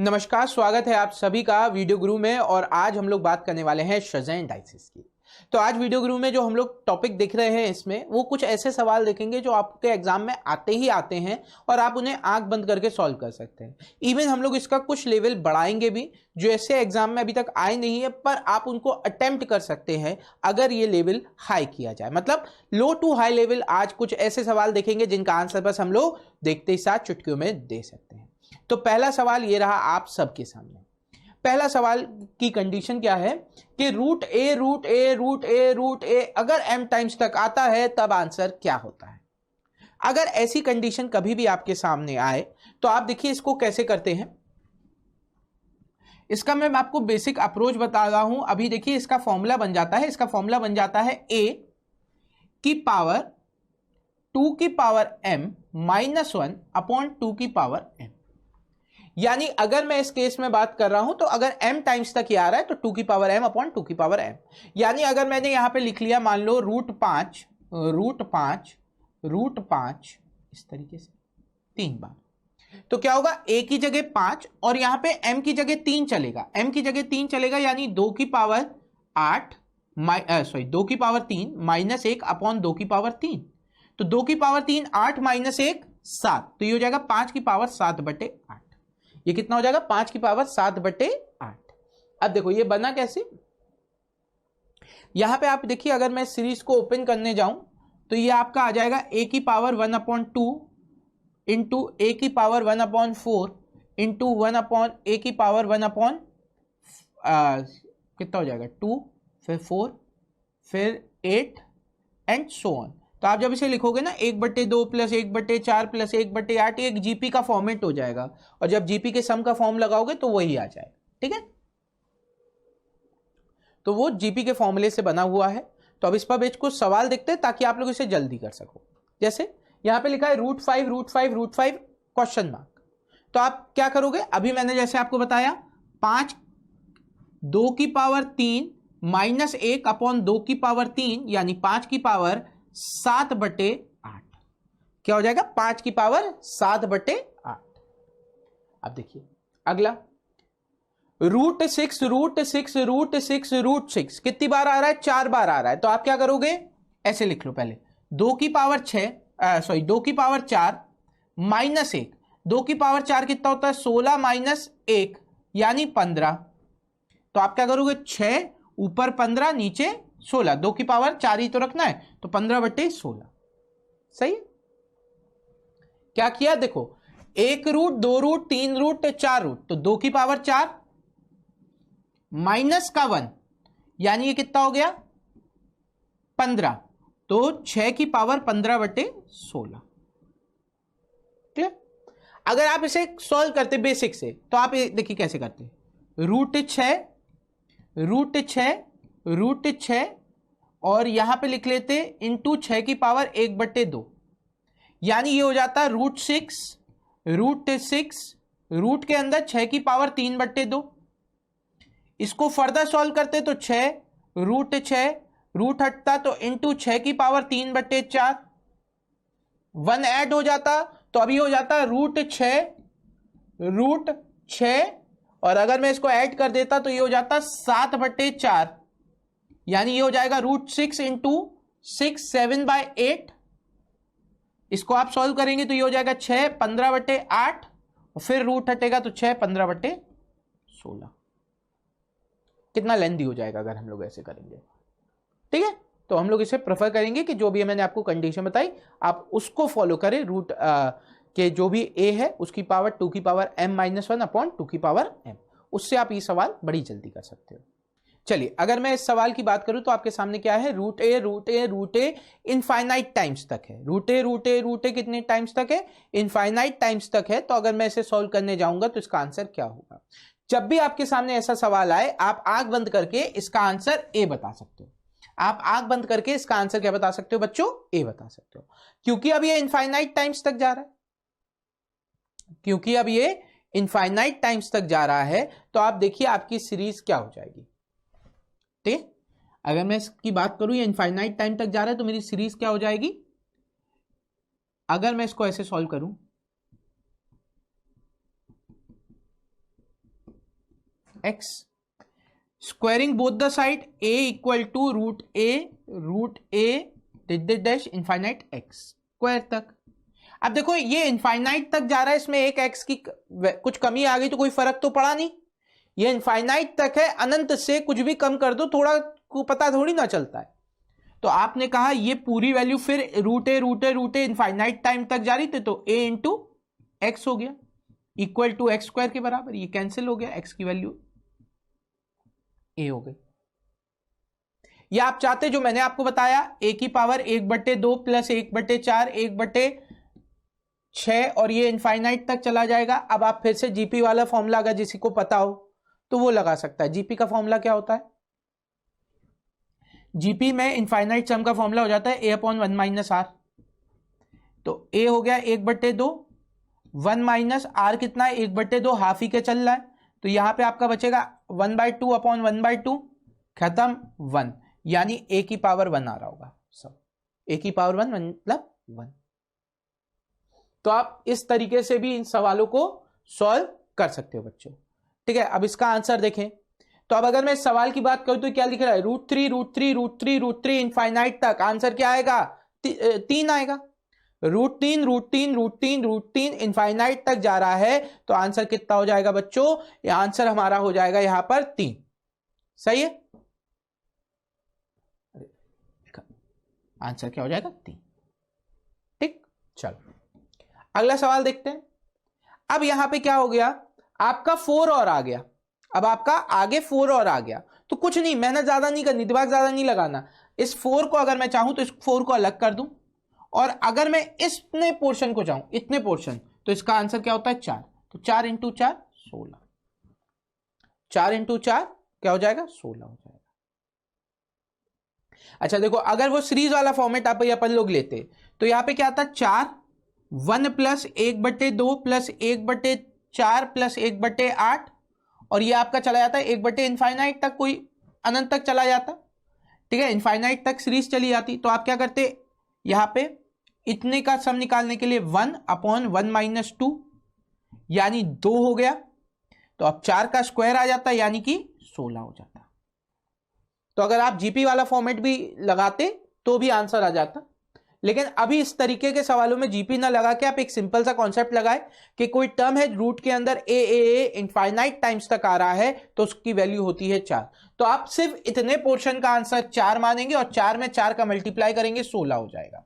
नमस्कार, स्वागत है आप सभी का वीडियो गुरु में। और आज हम लोग बात करने वाले हैं शज़ेन डाइसिस की। तो आज वीडियो गुरु में जो हम लोग टॉपिक देख रहे हैं, इसमें वो कुछ ऐसे सवाल देखेंगे जो आपके एग्जाम में आते ही आते हैं और आप उन्हें आंख बंद करके सॉल्व कर सकते हैं। इवन हम लोग इसका कुछ लेवल बढ़ाएंगे भी, जो ऐसे एग्जाम में अभी तक आए नहीं है, पर आप उनको अटेम्प्ट कर सकते हैं अगर ये लेवल हाई किया जाए। मतलब लो टू हाई लेवल। आज कुछ ऐसे सवाल देखेंगे जिनका आंसर बस हम लोग देखते ही साथ चुटकियों में दे सकते हैं। तो पहला सवाल ये रहा आप सबके सामने। पहला सवाल की कंडीशन क्या है कि रूट ए अगर m टाइम्स तक आता है तब आंसर क्या होता है। अगर ऐसी कंडीशन कभी भी आपके सामने आए तो आप देखिए इसको कैसे करते हैं। इसका मैं आपको बेसिक अप्रोच बता रहा हूं। अभी देखिए इसका फॉर्मूला बन जाता है, इसका फॉर्मूला बन जाता है a की पावर 2 की पावर m माइनस 1 अपॉन 2 की पावर m। यानी अगर मैं इस केस में बात कर रहा हूं तो अगर m टाइम्स तक ये आ रहा है तो 2 की पावर m अपॉन 2 की पावर m। यानी अगर मैंने यहां पे लिख लिया, मान लो रूट पांच इस तरीके से 3 बार, तो क्या होगा, a की जगह 5 और यहां पे m की जगह 3 चलेगा। m की जगह 3 चलेगा यानी 2 की पावर 2 की पावर 3 माइनस 1 अपॉन 2 की पावर 3। तो 2 की पावर 3 8 माइनस 1 7, तो ये हो जाएगा 5 की पावर 7/8। ये कितना हो जाएगा, 5 की पावर 7/8। अब देखो ये बना कैसे। यहां पे आप देखिए, अगर मैं सीरीज को ओपन करने जाऊं तो ये आपका आ जाएगा a की पावर 1/2 इंटू ए की पावर 1/4 इंटू 1 a की पावर 1 कितना हो जाएगा 2, फिर 4, फिर 8 एंड सो ऑन। तो आप जब इसे लिखोगे ना 1/2 प्लस 1/4 प्लस 1/8, एक जीपी का फॉर्मेट हो जाएगा। और जब जीपी के सम का फॉर्म लगाओगे तो वही आ जाएगा। ठीक है, तो वो जीपी के फॉर्मूले से बना हुआ है। तो अब इस पर कुछ सवाल देखते हैं ताकि आप लोग इसे जल्दी कर सको। जैसे यहां पे लिखा है रूट फाइव क्वेश्चन मार्क। तो आप क्या करोगे, अभी मैंने जैसे आपको बताया 5 2 की पावर 3 माइनस 1 अपॉन 2 की पावर 3 यानी 5 की पावर 7/8। क्या हो जाएगा, 5 की पावर 7/8। अब देखिए अगला रूट सिक्स कितनी बार आ रहा है, 4 बार आ रहा है। तो आप क्या करोगे, ऐसे लिख लो पहले 2 की पावर 4 माइनस 1। 2 की पावर 4 कितना होता है, 16 माइनस 1 यानी 15। तो आप क्या करोगे, 6 ऊपर 15 नीचे 16, 2 की पावर 4 ही तो रखना है, तो 15/16। सही है। क्या किया देखो, 1 रूट 2 रूट 3 रूट 4 रूट, तो 2 की पावर 4 माइनस का 1 यानी ये कितना हो गया 15, तो 6 की पावर 15/16। क्लियर। अगर आप इसे सॉल्व करते बेसिक से तो आप देखिए कैसे करते, रूट 6 और यहां पे लिख लेते इंटू 6 की पावर 1/2, यानी ये हो जाता है रूट 6 रूट के अंदर 6 की पावर 3/2। इसको फर्दर सॉल्व करते तो 6 रूट हटता तो इंटू 6 की पावर 3/4, 1 ऐड हो जाता तो अभी हो जाता रूट 6 और अगर मैं इसको ऐड कर देता तो ये हो जाता 7/4, यानी ये हो जाएगा रूट 6 इंटू 6 7/8। इसको आप सॉल्व करेंगे तो ये हो जाएगा 6 15/8 और फिर रूट हटेगा तो 6 15/16। कितना लेंथी हो जाएगा अगर हम लोग ऐसे करेंगे। ठीक है, तो हम लोग इसे प्रेफर करेंगे कि जो भी मैंने आपको कंडीशन बताई आप उसको फॉलो करें। रूट के जो भी a है उसकी पावर 2 की पावर m-1 अपॉन 2 की पावर m, उससे आप ये सवाल बड़ी जल्दी कर सकते हो। चलिए अगर मैं इस सवाल की बात करूं तो आपके सामने क्या है, रूट ए इनफाइनाइट टाइम्स तक है। रूट ए कितने टाइम्स तक है, इनफाइनाइट टाइम्स तक है। तो अगर मैं इसे सॉल्व करने जाऊंगा तो इसका आंसर क्या होगा। जब भी आपके सामने ऐसा सवाल आए आप आंख बंद करके इसका आंसर ए बता सकते हो। आप आंख बंद करके इसका आंसर क्या बता सकते हो बच्चों, ए बता सकते हो, क्योंकि अब ये इनफाइनाइट टाइम्स तक जा रहा है। तो आप देखिए आपकी सीरीज क्या हो जाएगी। ठीक, अगर मैं इसकी बात करूं ये इनफाइनाइट टाइम तक जा रहा है तो मेरी सीरीज क्या हो जाएगी। अगर मैं इसको ऐसे सॉल्व करूं x, squaring both the side a equal to root a dash infinite x square तक। अब देखो ये इनफाइनाइट तक जा रहा है, इसमें एक एक्स की कुछ कमी आ गई तो कोई फर्क तो पड़ा नहीं। ये इनफाइनाइट तक है, अनंत से कुछ भी कम कर दो थोड़ा को पता थोड़ी ना चलता है। तो आपने कहा ये पूरी वैल्यू फिर रूट ए इनफाइनाइट टाइम तक जा रही थी, तो a इंटू एक्स हो गया इक्वल टू एक्स स्क्वायर के बराबर। ये कैंसिल हो गया, एक्स की वैल्यू a हो गई। या आप चाहते जो मैंने आपको बताया a की पावर 1/2 प्लस 1/4 1/6 और ये इनफाइनाइट तक चला जाएगा। अब आप फिर से जीपी वाला फॉर्मूला अगर किसी को पता हो तो वो लगा सकता है। जीपी का फॉर्मूला क्या होता है? जीपी में इनफाइनाइट सम का फॉर्मूला हो जाता है a/1 माइनस आर। तो a हो गया 1/2, 1 माइनस आर कितना है 1/2, हाफ ही के चल रहा है, तो यहां पे आपका बचेगा 1/2 अपॉन 1/2 खत्म 1, यानी a की पावर 1 आ रहा होगा सब। a की पावर 1 मतलब 1। तो आप इस तरीके से भी इन सवालों को सॉल्व कर सकते हो बच्चों। ठीक है, अब इसका आंसर देखें। तो अब अगर मैं इस सवाल की बात करूं तो क्या लिख रहा है? √3 इनफाइनाइट तक। आंसर क्या आएगा? 3 आएगा। √3 इनफाइनाइट तक जा रहा है, तो आंसर कितना हो जाएगा बच्चों? ये आंसर हमारा हो जाएगा यहां पर 3। सही है, आंसर क्या हो जाएगा? 3। ठीक, चलो अगला सवाल देखते हैं। अब यहां पे क्या हो गया? आपका 4 और आ गया। अब आपका आगे 4 और आ गया, तो कुछ नहीं, मेहनत ज्यादा नहीं करनी, दिमाग ज्यादा नहीं लगाना। इस 4 को अगर मैं चाहूं तो इस 4 को अलग कर दूं, और अगर मैं इतने पोर्शन को चाहूं, इतने पोर्शन, तो इसका आंसर क्या होता है? 4। तो 4 इंटू 4 16, 4 इंटू 4 क्या हो जाएगा? 16 हो जाएगा। अच्छा देखो, अगर वो सीरीज वाला फॉर्मेट अपन लोग लेते तो यहां पे क्या आता? 4 1 प्लस 1/2 प्लस 1/4 प्लस 1/8, और ये आपका चला जाता है 1 इनफाइनाइट तक, कोई अनंत तक चला जाता। ठीक है, इनफाइनाइट तक सीरीज चली जाती। तो आप क्या करते यहां पे इतने का सम निकालने के लिए 1/1 माइनस 2 यानी 2 हो गया। तो अब 4 का स्क्वायर आ जाता यानी कि 16 हो जाता। तो अगर आप जीपी वाला फॉर्मेट भी लगाते तो भी आंसर आ जाता, लेकिन अभी इस तरीके के सवालों में जीपी ना लगा के आप एक सिंपल सा कॉन्सेप्ट लगाए कि कोई टर्म है रूट के अंदर ए इनफाइनाइट टाइम्स तक आ रहा है, तो उसकी वैल्यू होती है 4। तो आप सिर्फ इतने पोर्शन का आंसर 4 मानेंगे और 4 में 4 का मल्टीप्लाई करेंगे, 16 हो जाएगा।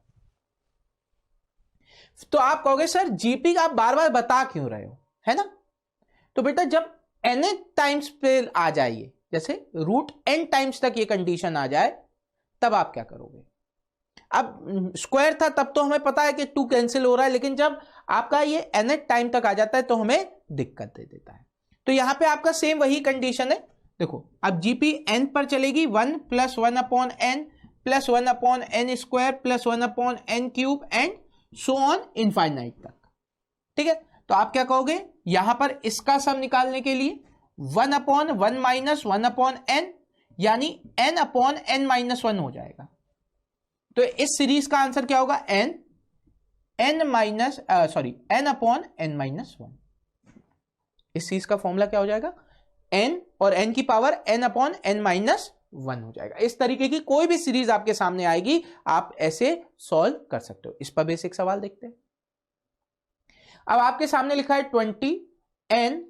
तो आप कहोगे सर जीपी आप बार बार बता क्यों रहे हो, है ना? तो बेटा जब n टाइम्स पे आ जाइए, जैसे √n टाइम्स तक ये कंडीशन आ जाए, तब आप क्या करोगे? अब स्क्वायर था तब तो हमें पता है कि 2 कैंसिल हो रहा है, लेकिन जब आपका ये n टाइम तक आ जाता है तो हमें दिक्कत दे देता है। तो यहां पे आपका सेम वही कंडीशन है। देखो अब जीपी n पर चलेगी, 1 + 1/n plus 1/n square plus 1/n cube and so on infinite तक। ठीक है, तो आप क्या कहोगे? यहां पर इसका सम निकालने के लिए 1/1 माइनस 1/n यानी n/n - 1 हो जाएगा। तो इस सीरीज का आंसर क्या होगा? n/n - 1। इस सीरीज का फॉर्मूला क्या हो जाएगा? n और n की पावर n/n - 1 हो जाएगा। इस तरीके की कोई भी सीरीज आपके सामने आएगी, आप ऐसे सॉल्व कर सकते हो। इस पर बेसिक सवाल देखते हैं। अब आपके सामने लिखा है 20n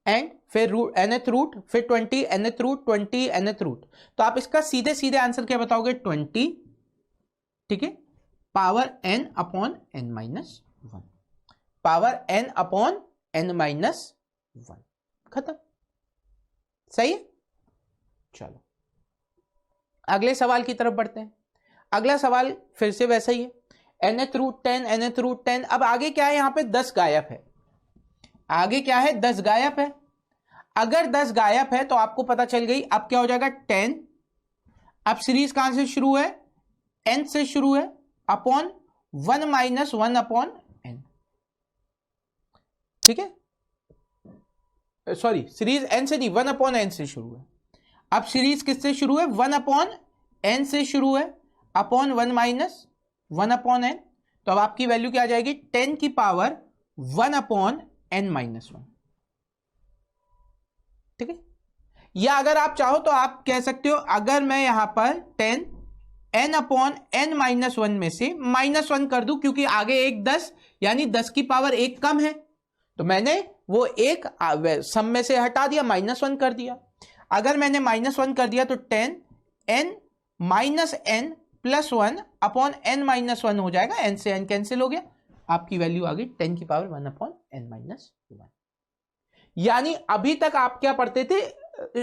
एंड फिर nth रूट, फिर 20 nth रूट, 20 nth रूट। तो आप इसका सीधे सीधे आंसर क्या बताओगे? 20, ठीक है, पावर n/n - 1, पावर n/n - 1, खत्म। सही है, चलो अगले सवाल की तरफ बढ़ते हैं। अगला सवाल फिर से वैसा ही है, nth रूट 10, nth रूट 10। अब आगे क्या है? यहां पे 10 गायब है। आगे क्या है? 10 गायब है। अगर 10 गायब है तो आपको पता चल गई, अब क्या हो जाएगा? 10। अब सीरीज कहां से शुरू है? n से शुरू है, अपॉन 1 - 1/n। ठीक है, सॉरी सीरीज n से नहीं, 1/n से शुरू है। अब सीरीज किससे शुरू है? 1/n से शुरू है, अपॉन 1 - 1/n। तो अब आपकी वैल्यू क्या आ जाएगी? 10 की पावर 1/n - 1। ठीक ठीक है। या अगर आप चाहो तो आप कह सकते हो अगर मैं यहां पर 10 n अपॉन n माइनस 1 में से -1 कर दूं, क्योंकि आगे एक 10 यानी 10 की पावर 1 कम है, तो मैंने वो एक सम में से हटा दिया, -1 कर दिया। अगर मैंने -1 कर दिया तो 10 n minus n plus 1 upon n minus 1 हो जाएगा, n से n कैंसिल हो गया, आपकी वैल्यू आ गई 10 की पावर 1 अपॉन n माइनस 1। यानी अभी तक आप क्या पढ़ते थे,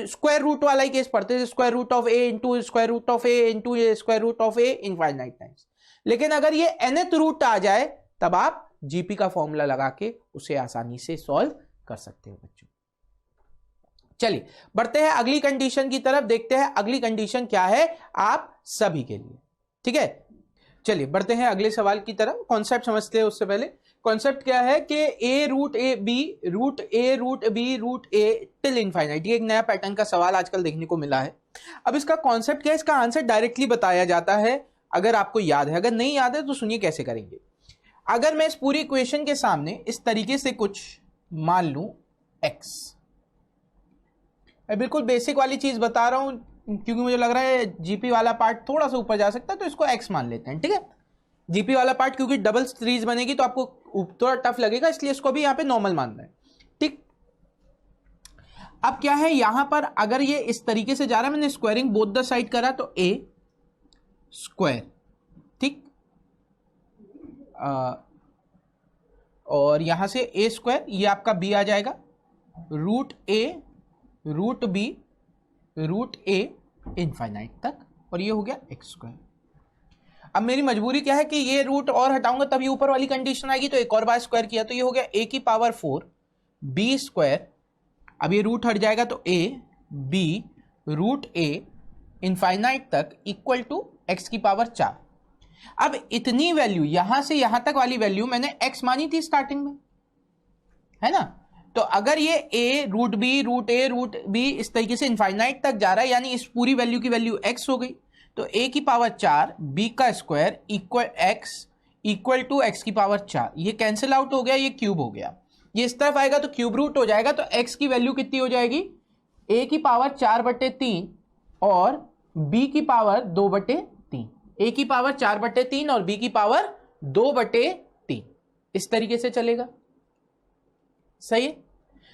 स्क्वायर रूट वाला ही केस पढ़ते थे, square root of a into square root of a into square root of a infinite times. लेकिन अगर ये nth रूट आ जाए तब आप जीपी का फॉर्मूला लगा के उसे आसानी से सॉल्व कर सकते हो बच्चों। चलिए बढ़ते हैं अगली कंडीशन की तरफ, देखते हैं अगली कंडीशन क्या है आप सभी के लिए। ठीक है, चलिए बढ़ते हैं अगले सवाल की तरफ। कॉन्सेप्ट समझते हैं उससे पहले। कॉन्सेप्ट क्या है कि A root A B root A root B root A till infinite, ये एक नया पैटर्न का सवाल आजकल देखने को मिला है। अब इसका कॉन्सेप्ट क्या है, इसका आंसर डायरेक्टली बताया जाता है अगर आपको याद है, अगर नहीं याद है तो सुनिए कैसे करेंगे। अगर मैं इस पूरी इक्वेशन के सामने इस तरीके से कुछ मान लूं x, मैं बिल्कुल बेसिक वाली चीज बता रहा हूं क्योंकि मुझे लग रहा है जीपी वाला पार्ट थोड़ा सा ऊपर जा सकता है, तो इसको x मान लेते हैं। ठीक है, जीपी वाला पार्ट क्योंकि डबल सीरीज बनेगी तो आपको थोड़ा टफ लगेगा, इसलिए इसको भी यहां पे नॉर्मल मानना है। ठीक, अब क्या है यहां पर अगर ये इस तरीके से जा रहा है, मैंने स्क्वायरिंग बोथ द साइड करा तो a स्क्वायर, ठीक, और यहां से a स्क्वायर, ये आपका b आ जाएगा, root a root b root a infinite तक, और ये हो गया x स्क्वायर। अब मेरी मजबूरी क्या है कि ये रूट और हटाऊंगा तब ये ऊपर वाली कंडीशन आएगी, तो एक और बार स्क्वायर किया तो ये हो गया a की पावर 4 b स्क्वायर। अब ये रूट हट जाएगा तो a b root a infinite तक इक्वल टू x की पावर 4। अब इतनी वैल्यू यहां से यहां तक वाली वैल्यू मैंने x मानी थी स्टार्टिंग में, है ना। तो अगर ये a root b root a root b इस तरीके से इनफाइनाइट तक जा रहा है, यानी इस पूरी वैल्यू की वैल्यू x हो गई, तो a की पावर 4 b का square equal x equal to x की पावर 4। ये कैंसिल आउट हो गया, ये क्यूब हो गया, ये इस तरफ आएगा तो क्यूब रूट हो जाएगा, तो x की वैल्यू कितनी हो जाएगी, a की पावर 4/3 और b की पावर 2/3। a की पावर 4/3 और b की पावर 2/3, इस तरीके से चलेगा। सही है।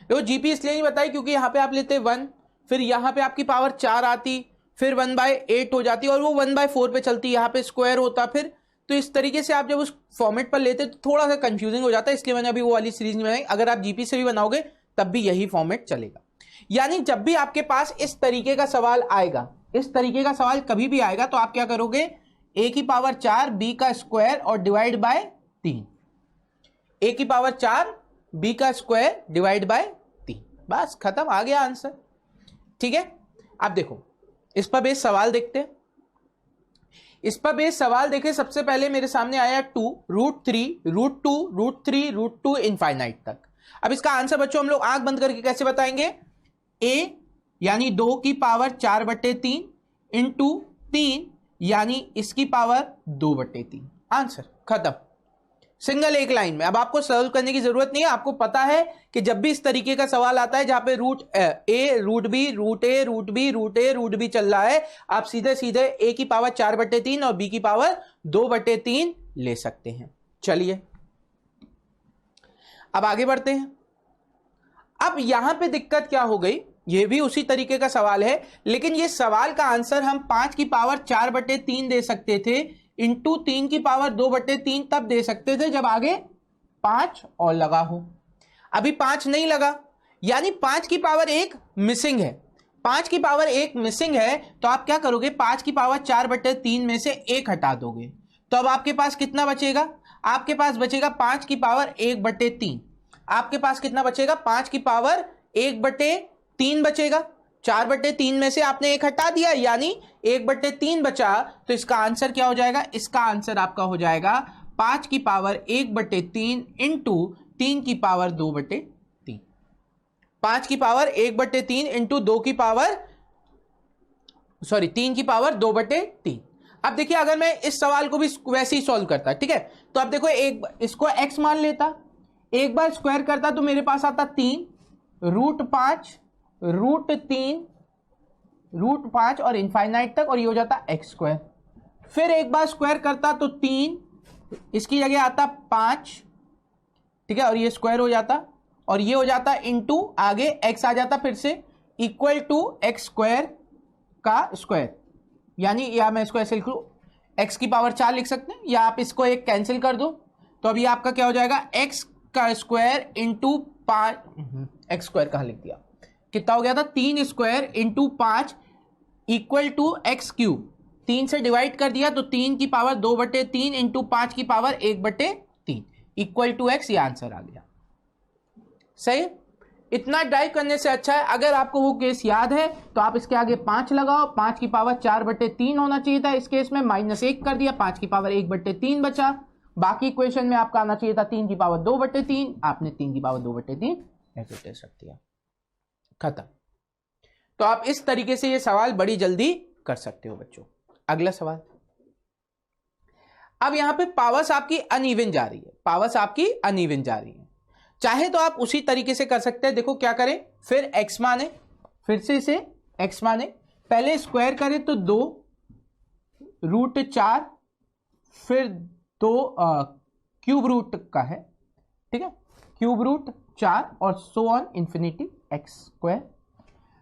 तो जीपी इसलिए नहीं बताई क्योंकि यहां पे आप लेते 1, फिर यहां पे आपकी पावर 4 आती, फिर 1/8 हो जाती और वो 1/4 पे चलती, यहां पे स्क्वायर होता फिर, तो इस तरीके से आप जब उस फॉर्मेट पर लेते तो थोड़ा सा कंफ्यूजिंग हो जाता है, इसलिए मैंने अभी वो वाली सीरीज नहीं बनाई। अगर आप जीपी से भी बनाओगे तब भी यही फॉर्मेट चलेगा। यानी जब भी आपके पास इस तरीके का सवाल आएगा, इस तरीके का सवाल कभी भी आएगा, तो आप क्या करोगे, a की पावर 4 b का स्क्वायर और डिवाइड बाय 3, a की पावर 4 b का स्क्वायर डिवाइड बाय 3, बस खत्म, आ गया आंसर। ठीक है, अब देखो इस पर बेस सवाल देखते हैं। इस पर बेस सवाल देखे, सबसे पहले मेरे सामने आया 2 root 3 root 2 root 3 root 2 infinite तक। अब इसका आंसर बच्चों हम लोग आंख बंद करके कैसे बताएंगे, a यानी 2 की पावर 4/3 इंटू 3 यानी इसकी पावर 2/3, आंसर खत्म, सिंगल एक लाइन में। अब आपको सॉल्व करने की जरूरत नहीं है, आपको पता है कि जब भी इस तरीके का सवाल आता है जहां पे root a root b root a root b root a root b चल रहा है, आप सीधे सीधे a की पावर 4/3 और b की पावर 2/3 ले सकते हैं। चलिए अब आगे बढ़ते हैं। अब यहां पे दिक्कत क्या हो गई, ये भी उसी तरीके का सवाल है, लेकिन ये सवाल का आंसर हम 5 की पावर 4/3 दे सकते थे, इंटू 3 की पावर 2/3 तब दे सकते थे जब आगे 5 और लगा हो। अभी 5 नहीं लगा, यानी 5 की पावर 1 मिसिंग है। 5 की पावर 1 मिसिंग है तो आप क्या करोगे, 5 की पावर 4/3 में से 1 हटा दोगे, तो अब आपके पास कितना बचेगा, आपके पास बचेगा 5 की पावर 1/3। आपके पास कितना बचेगा, 5 की पावर 1/3 बचेगा। 4/3 में से आपने 1 हटा दिया, यानी 1/3 बचा, तो इसका आंसर क्या हो जाएगा, इसका आंसर आपका हो जाएगा 5 की पावर 1/3 इंटू 3 की पावर 2/3। 5 की पावर 1/3 इंटू 2 की पावर 3 की पावर 2/3। अब देखिए अगर मैं इस सवाल को भी वैसे ही सॉल्व करता, ठीक है, तो अब देखो इसको x मान लेता, एक बार स्क्वायर करता तो मेरे पास आता 3 रूट 5 √3 √5 और इनफाइनाइट तक, और ये हो जाता एक्स स्क्वायर। फिर एक बार स्क्वायर करता तो 3, इसकी जगह आता 5, ठीक है, और ये स्क्वायर हो जाता, और ये हो जाता इनटू आगे एक्स आ जाता फिर से इक्वल टू एक्स स्क्वायर का स्क्वायर, यानी या मैं इसको ऐसे लिख लूं, एक्स की पावर 4 लिख सकते हैं, या आप इसको एक कैंसिल कर दो तो अभी आपका क्या हो जाएगा, एक्स का स्क्वायर इंटू 5, एक्स स्क्वायर कहां लिख दिया, कितना हो गया था 3 square into 5 equal to x cube. 3 से डिवाइड कर दिया तो 3 की पावर 2/3 इंटू 5 की पावर 1/3 इक्वल टू एक्स, ये आंसर आ गया। सही। इतना ड्राइव करने से अच्छा है अगर आपको वो केस याद है तो आप इसके आगे 5 लगाओ, 5 की पावर 4/3 होना चाहिए था, इस केस में -1 कर दिया, 5 की पावर 1/3 बचा। बाकी इक्वेशन में आपका आना चाहिए था 3 की पावर 2/3, आपने 3 की पावर 2/3 ऐसे रख दिया, खत्म। तो आप इस तरीके से ये सवाल बड़ी जल्दी कर सकते हो बच्चों। अगला सवाल, अब यहां पे पावर्स आपकी अनइवन जा रही है, पावर्स आपकी अनइवन जा रही है। चाहे तो आप उसी तरीके से कर सकते हैं, देखो क्या करें, फिर x माने, फिर से इसे x माने, पहले स्क्वायर करें तो 2 √4, फिर 2 क्यूब रूट का है, ठीक है, क्यूब रूट 4 और so on infinity x square.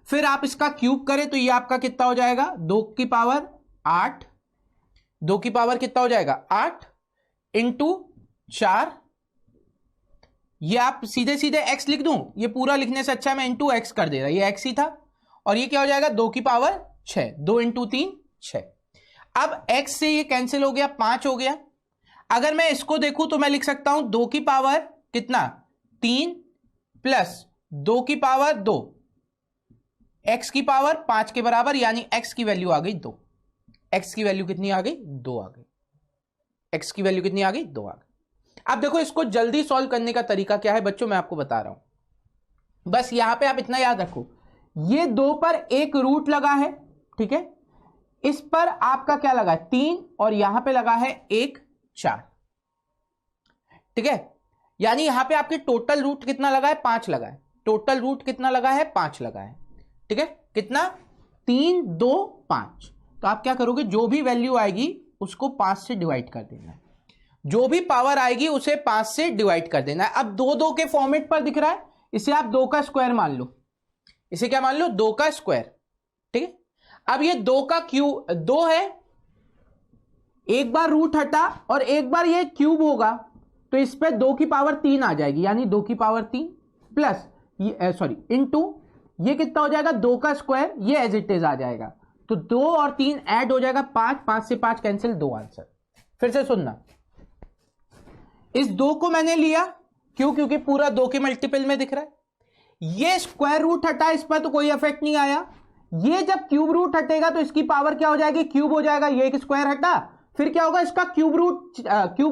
फिर आप इसका क्यूब करें तो ये आपका कितना हो जाएगा, 2 की पावर 8, 2 की पावर कितना हो जाएगा 8 इंटू 4, ये आप सीधे सीधे x लिख दूं, ये पूरा लिखने से अच्छा मैं इंटू x कर दे रहा, ये x ही था, और ये क्या हो जाएगा 2 की पावर 6, 2 इंटू 3 6। अब x से ये कैंसिल हो गया, 5 हो गया। अगर मैं इसको देखूं तो मैं लिख सकता हूं 2 की पावर कितना 3 प्लस 2 की पावर 2, x की पावर 5 के बराबर, यानी x की वैल्यू आ गई 2। x की वैल्यू कितनी आ गई 2 आ गई, x की वैल्यू कितनी आ गई 2 आ गई। अब देखो इसको जल्दी सॉल्व करने का तरीका क्या है बच्चों, मैं आपको बता रहा हूं। बस यहां पे आप इतना याद रखो, ये 2 पर एक रूट लगा है, ठीक है, इस पर आपका क्या लगा है 3, और यहां पे लगा है 1 4, ठीक है, यानी यहां पे आपके टोटल रूट कितना लगा है 5 लगा है, टोटल रूट कितना लगा है 5 लगा है, ठीक है, कितना 3 2 5। तो आप क्या करोगे, जो भी वैल्यू आएगी उसको 5 से डिवाइड कर देना है, जो भी पावर आएगी उसे 5 से डिवाइड कर देना है। अब 2 2 के फॉर्मेट पर दिख रहा है, इसे आप 2 का स्क्वायर मान लो, इसे क्या मान लो 2 का स्क्वायर, ठीक है। अब ये 2 का क्यूब 2 है, एक बार रूट हटा और एक बार ये क्यूब होगा तो इस पे 2 की पावर 3 आ जाएगी, यानी 2 की पावर 3 प्लस ये सॉरी इनटू ये कितना हो जाएगा 2 का स्क्वायर, ये एज इट इज आ जाएगा, तो 2 और 3 ऐड हो जाएगा 5, 5 से 5 कैंसिल, 2 आंसर। फिर से सुनना, इस 2 को मैंने लिया, क्यों, क्योंकि पूरा 2 के मल्टीपल में दिख रहा है, ये स्क्वायर रूट हटा, इस पर तो कोई इफेक्ट नहीं आया, ये जब क्यूब रूट हटेगा तो इसकी पावर क्या हो जाएगी क्यूब हो जाएगा, ये एक स्क्वायर हटा, फिर क्या होगा इसका क्यूब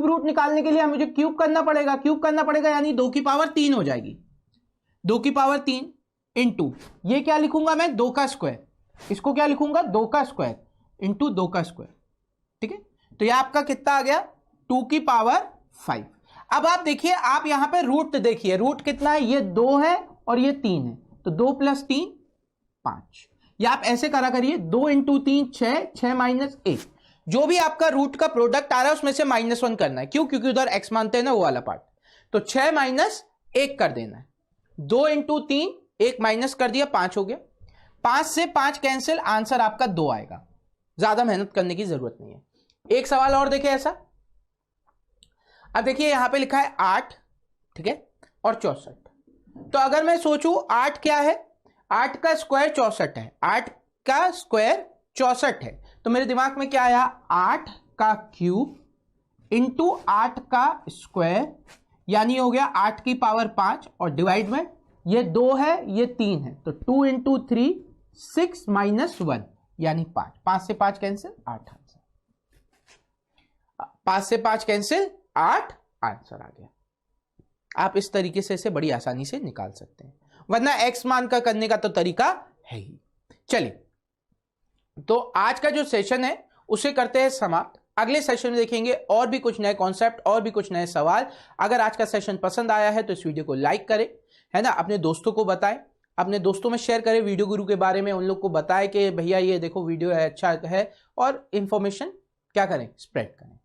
रूट निकालने के लिए मुझे क्यूब करना पड़ेगा, यानी 2 की पावर 3 हो जाएगी, 2 की पावर 3 इंटू ये क्या लिखूंगा मैं 2 का स्क्वायर, इसको क्या लिखूंगा 2 का स्क्वायर इंटू 2 का स्क्वायर, ठीक है। तो ये आपका कितना आ गया 2 की पावर 5। अब आप देखिए, आप यहां पे रूट देखिए, रूट कितना है, ये 2 है और ये 3 है, तो 2 + 3 5, या आप ऐसे करा करिए 2 इंटू 3 6, 6 माइनस 1, जो भी आपका रूट का प्रोडक्ट आ रहा है उसमें से -1 करना है, क्यों, क्योंकि उधर x मानते हैं ना वो वाला पार्ट, तो 6 माइनस 1 कर देना है, 2 इंटू 3 1 माइनस कर दिया 5 हो गया, 5 से 5 कैंसिल, आंसर आपका 2 आएगा, ज्यादा मेहनत करने की जरूरत नहीं है। एक सवाल और देखें ऐसा, अब देखिए यहां पे लिखा है 8, ठीक है, और 64, तो अगर मैं सोचूं 8 क्या है, 8 का स्क्वायर 64 है, 8 का स्क्वायर 64 है, तो मेरे दिमाग में क्या आया 8 का क्यूब इंटू 8 का स्क्वायर, यानी हो गया 8 की पावर 5, और डिवाइड में ये 2 है ये 3 है, तो 2 इंटू 3 6 माइनस 1 यानी 5, 5 से 5 कैंसिल 8 आंसर, 5 से 5 कैंसिल 8 आंसर आ गया। आप इस तरीके से इसे बड़ी आसानी से निकाल सकते हैं, वरना एक्स मान का करने का तो तरीका है ही। चलिए, तो आज का जो सेशन है उसे करते हैं समाप्त, अगले सेशन में देखेंगे और भी कुछ नए कॉन्सेप्ट और भी कुछ नए सवाल। अगर आज का सेशन पसंद आया है तो इस वीडियो को लाइक करें, है ना, अपने दोस्तों को बताएं, अपने दोस्तों में शेयर करें वीडियो गुरु के बारे में, उन लोग को बताएं कि भैया ये देखो वीडियो है, अच्छा है, और इंफॉर्मेशन क्या करें, स्प्रेड करें।